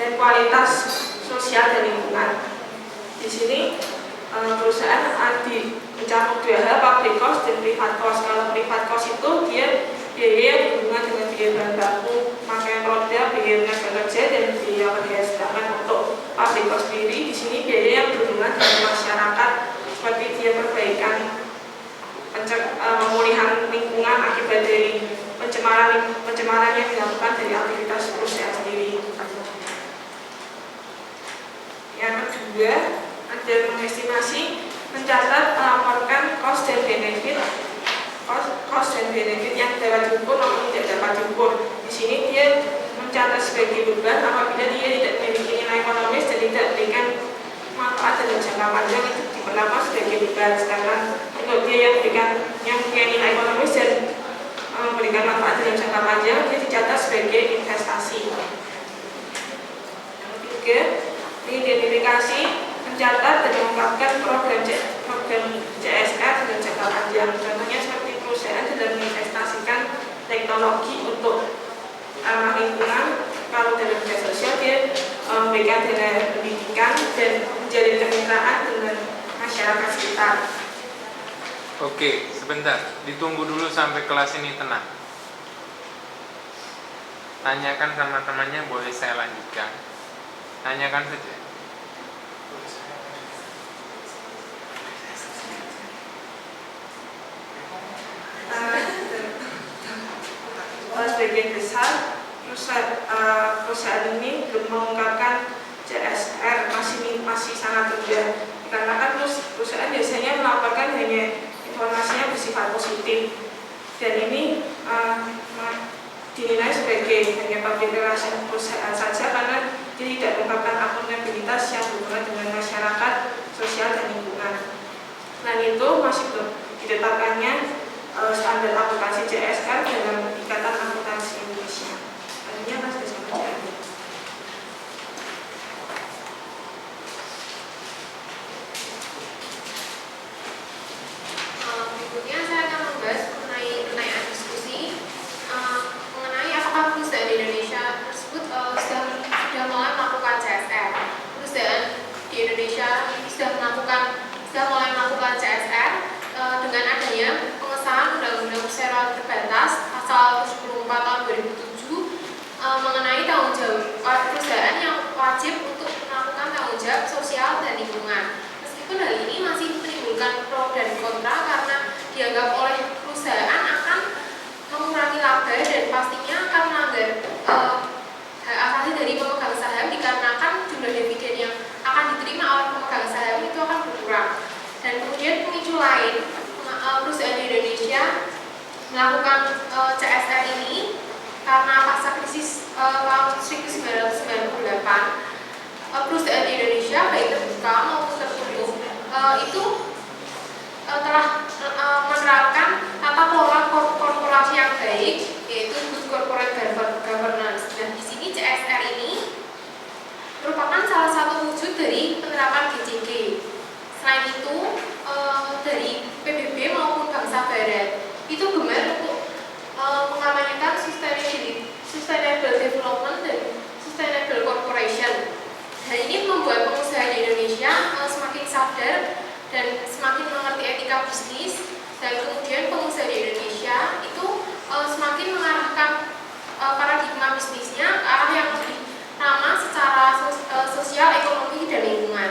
dan kualitas sosial dan lingkungan. Di sini perusahaan mencakup 2 hal, public cost dan private cost. Kalau private cost itu dia biaya yang berhubungan dengan biaya bahan baku, pakaian roda, biaya tenaga kerja, dan biaya kerja. Sedangkan untuk public cost sendiri, di sini biaya yang berhubungan dengan masyarakat, seperti dia perbaikan pemulihan lingkungan akibat dari pencemaran yang dilakukan dari aktivitas perusahaan sendiri. Yang kedua, ada mengestimasi, mencatat, melaporkan cost dan benefit yang dapat diukur maupun tidak dapat diukur. Di sini dia mencatat sebagai beban apabila dia tidak memiliki nilai ekonomis dan tidak memberikan manfaat dalam jangka panjang, itu diperlakukan sebagai beban. Sedangkan untuk dia yang punya nilai ekonomis dan memberikan manfaat dalam jangka panjang, dia dicatat sebagai investasi. Yang ketiga, identifikasi, mencatat dan mengungkapkan program CSR dalam jangka panjang. Contohnya seperti perusahaan sedang menginvestasikan teknologi untuk lingkungan. Kalau dalam bidang sosial dia memberikan dana pendidikan dan menjalin kemitraan dengan masyarakat sekitar. Oke, sebentar, ditunggu dulu sampai kelas ini tenang. Tanyakan sama temannya, boleh saya lanjutkan? Tanyakan saja. Sebagian besar perusahaan ini belum mengungkapkan CSR, masih sangat rendah. Karena kan perusahaan biasanya melaporkan hanya informasi yang bersifat positif, dan ini dinilai sebagai hanya public relation perusahaan saja, karena dia tidak mengungkapkan akuntabilitas yang berhubungan dengan masyarakat, sosial, dan lingkungan. Selain itu masih belum ditetapkannya standar akuntansi CSR dalam Ikatan Akuntansi Indonesia. Adanya Mas bisa menjadi. Berikutnya saya akan membahas mengenai diskusi mengenai apakah perusahaan di Indonesia tersebut sudah mulai melakukan CSR. CSR ini karena pasca krisis tahun 1998 perusahaan di Indonesia baik terbuka maupun tertutup itu telah menerapkan tata kelola korporasi yang baik, yaitu good corporate governance. Dan di sini CSR ini merupakan salah satu wujud dari penerapan GCG. Selain itu, dari PBB maupun bangsa Barat itu gemar untuk mengamankan sustainable development dan sustainable corporation. Hal ini membuat pengusaha di Indonesia semakin sadar dan semakin mengerti etika bisnis, dan kemudian pengusaha di Indonesia itu semakin mengarahkan paradigma bisnisnya ke arah yang lebih ramah secara sosial, ekonomi, dan lingkungan.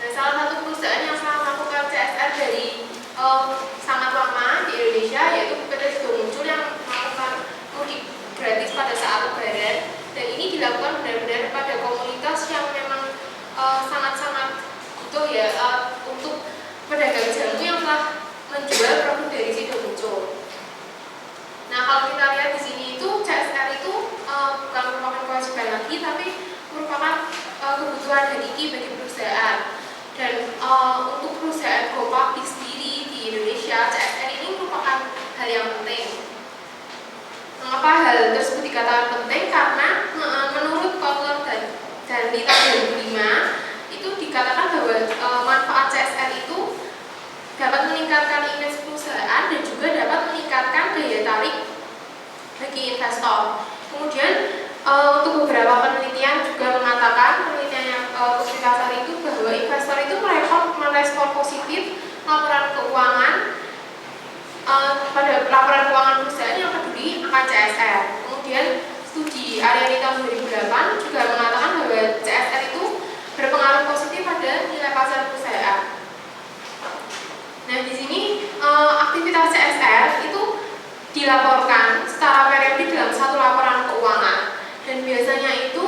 Dan salah satu perusahaan yang telah melakukan CSR dari sangat lama di Indonesia yaitu PT Sido Muncul yang melakukan mudik gratis pada saat Lebaran, dan ini dilakukan benar-benar pada komunitas yang memang sangat-sangat butuh ya untuk pedagang jamu yang telah menjual produk dari Sido Muncul. Nah, kalau kita lihat di sini itu CSR itu bukan merupakan kewajiban lagi, tapi merupakan kebutuhan hakiki bagi perusahaan. Dan untuk perusahaan go public sendiri di Indonesia, CSR ini merupakan hal yang penting. Mengapa hal tersebut dikatakan penting? Karena menurut Kotler dan Lita 2005 itu dikatakan bahwa manfaat CSR itu dapat meningkatkan image perusahaan dan juga dapat meningkatkan daya tarik bagi investor. Kemudian untuk beberapa penelitian juga mengatakan, penelitian yang Pusrikasar itu, bahwa investor itu merespon positif laporan keuangan pada laporan keuangan perusahaan yang peduli akan CSR. Kemudian studi Aryani tahun 2008 juga mengatakan bahwa CSR itu berpengaruh positif pada nilai pasar perusahaan. Nah, di sini aktivitas CSR itu dilaporkan secara periodik dalam satu laporan keuangan, dan biasanya itu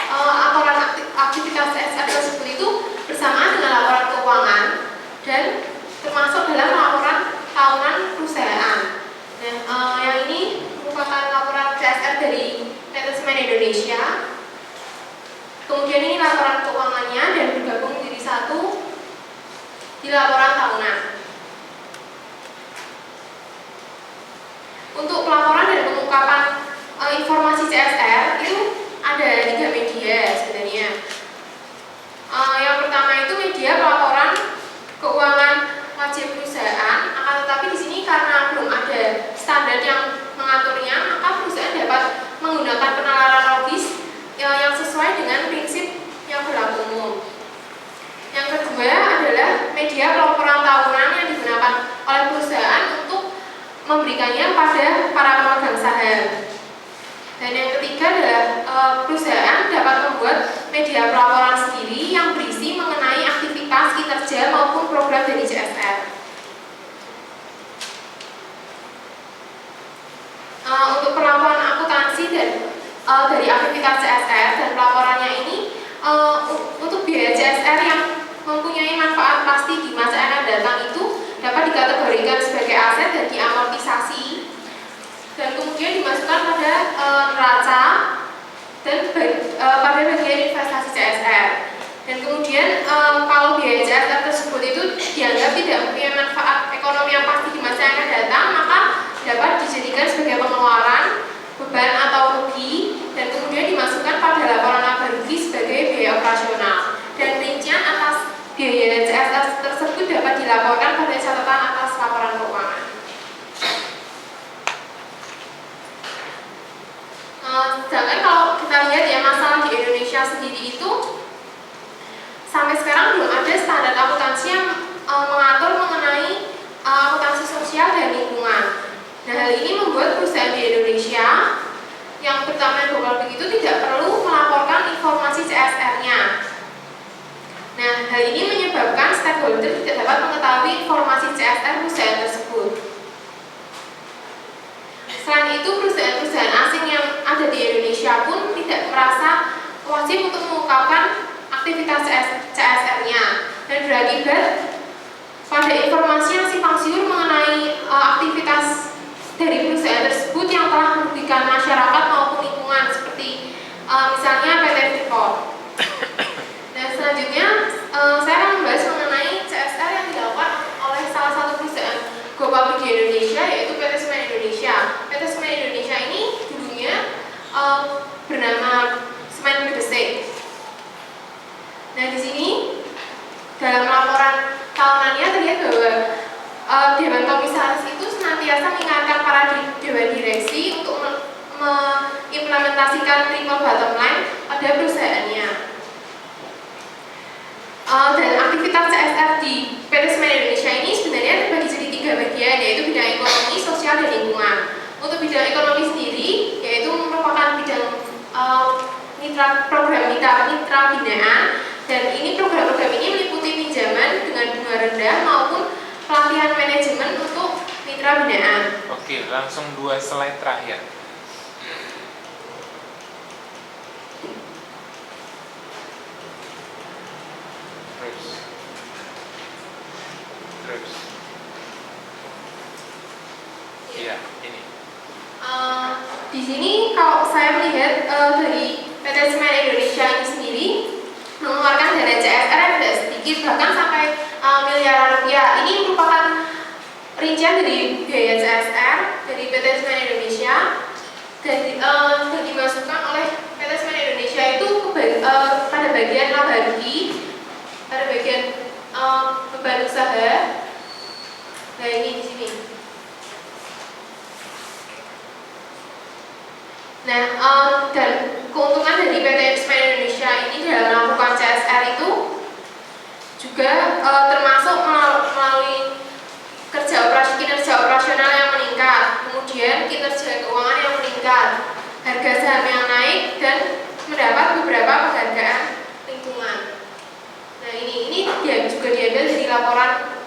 laporan aktivitas CSR tersebut itu bersamaan dengan laporan keuangan dan termasuk dalam laporan tahunan perusahaan. Nah, yang ini merupakan laporan CSR dari PT Semen Indonesia. Kemudian ini laporan keuangannya dan bergabung menjadi satu di laporan tahunan. Untuk pelaporan dan pengungkapan informasi CSR itu ada 3 media sebenarnya. Yang pertama itu media pelaporan keuangan wajib perusahaan, akan tetapi di sini karena belum ada standar yang mengaturnya, maka perusahaan dapat menggunakan penalaran logis yang sesuai dengan prinsip yang berlaku umum. Yang kedua adalah media pelaporan tahunan yang digunakan oleh perusahaan untuk memberikannya pada para pemegang saham. Dan yang ketiga adalah perusahaan dapat membuat media pelaporan sendiri yang berisi mengenai aktivitas kinerja maupun program dari CSR. Untuk pelaporan akuntansi dan dari aktivitas CSR dan pelaporannya ini, untuk biaya CSR yang mempunyai manfaat pasti di masa yang akan datang itu dapat dikategorikan sebagai aset dan diamortisasi, dan kemudian dimasukkan pada neraca dan pada bagian investasi CSR. Dan kemudian kalau biaya CSR tersebut itu dianggap tidak mempunyai manfaat ekonomi yang pasti di masa yang akan datang, maka dapat dijadikan sebagai pengeluaran, beban atau rugi, dan kemudian dimasukkan pada laporan laba rugi sebagai biaya operasional. Dan rincian atas biaya CSR tersebut dapat dilaporkan pada catatan atas laporan keuangan. Sedangkan kalau kita lihat ya, masalah di Indonesia sendiri itu sampai sekarang belum ada standar akuntansi yang mengatur mengenai akuntansi sosial dan lingkungan. Nah, hal ini membuat perusahaan di Indonesia yang bertama global begitu tidak perlu melaporkan informasi CSR-nya. Nah, hal ini menyebabkan stakeholder tidak dapat mengetahui informasi CSR perusahaan tersebut. Selain itu, perusahaan-perusahaan asing yang ada di Indonesia pun tidak merasa wajib untuk mengungkapkan aktivitas CSR-nya, dan berakibat pada informasi yang simpang siur mengenai aktivitas dari perusahaan tersebut yang telah merugikan masyarakat maupun lingkungan, seperti misalnya PT Freeport. Dan selanjutnya saya akan membahas mengenai CSR yang dilakukan oleh salah satu perusahaan go public di Indonesia, yaitu PT Semen Indonesia. PT Semen Indonesia ini dulunya bernama Semen Gresik. Nah, di sini dalam laporan tahunannya terlihat bahwa Dewan Komisaris itu senantiasa mengingatkan para dewan direksi untuk mengimplementasikan triple bottom line pada perusahaannya. Dan aktivitas CSR di PT Semen Indonesia ini sebenarnya terbagi jadi 3 bagian, yaitu bidang ekonomi, sosial, dan lingkungan. Untuk bidang ekonomi sendiri, yaitu merupakan bidang program mitra binaan, dan ini program-program ini meliputi pinjaman dengan bunga rendah maupun pelatihan manajemen untuk mitra binaan. Oke, langsung 2 slide terakhir. Terus. Iya, ini. Di sini kalau saya melihat dari PT Semen Indonesia ini sendiri mengeluarkan dana CSR yang tidak sedikit, bahkan sampai miliaran rupiah. Ini merupakan rincian dari biaya CSR dari PT Semen Indonesia dan dimasukkan oleh PT Semen Indonesia itu pada bagian laba rugi, pada bagian beban usaha. Nah, ini di sini. Nah, dan keuntungan dari PT Semen Indonesia ini dalam melakukan CSR itu juga termasuk melalui kinerja operasional yang meningkat, kemudian kinerja keuangan yang meningkat, harga saham yang naik, dan mendapat beberapa penghargaan lingkungan. Nah, ini dia juga diambil dari laporan